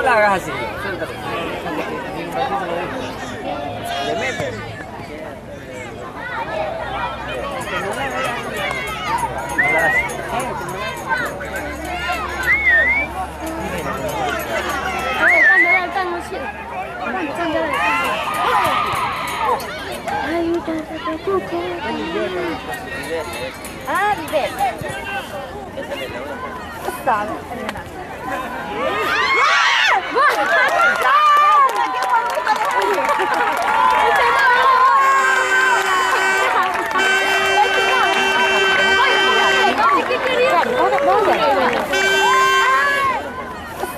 la hagas así. Suéltalo. Le metes. Ah, Vivet.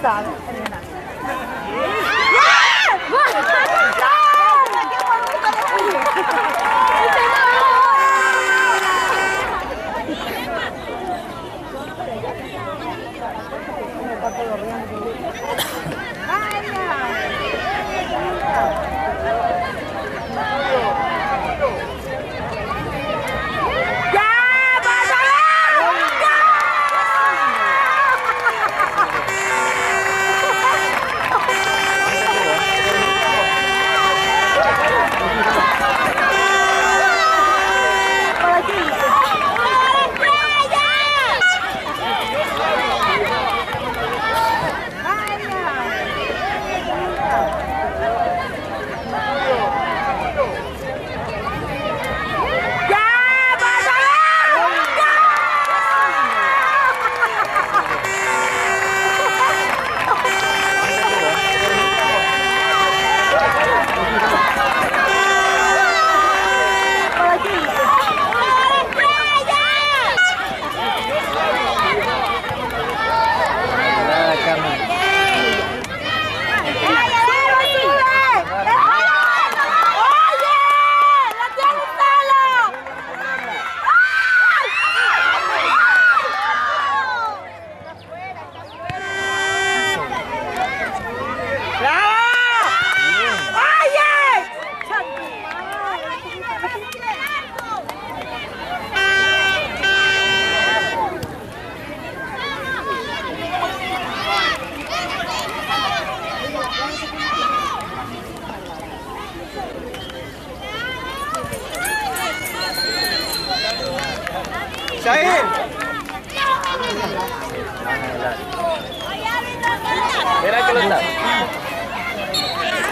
Sabe, Shaheen. Mira que lo está.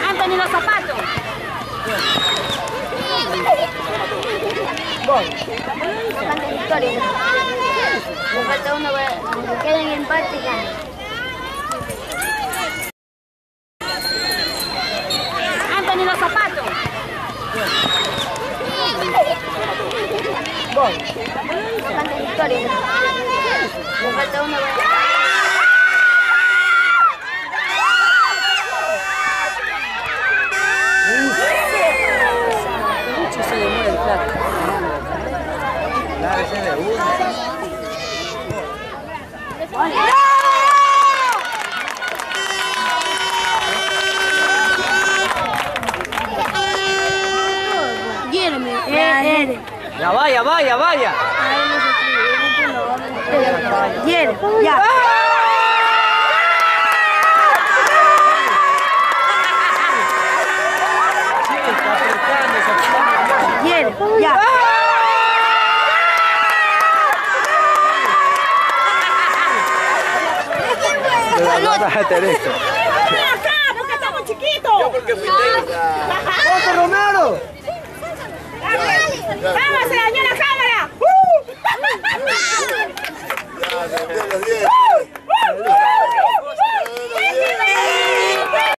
Anthony, los zapatos. Voy. Falta victoria. Me falta uno que queden en empate y ganen. Anthony, los zapatos. Voy. Falta victoria. Me falta uno que... Se le mueve el plato. Claro, ese es de uno. Ya vaya, vaya, vaya. Ya. Sí, está apretando, se apretando. Ya. Teresa. Acá, porque estamos chiquitos. Yo porque fui ¡Ojo, Romero! ¡Vamos, se dañó la cámara! Ya,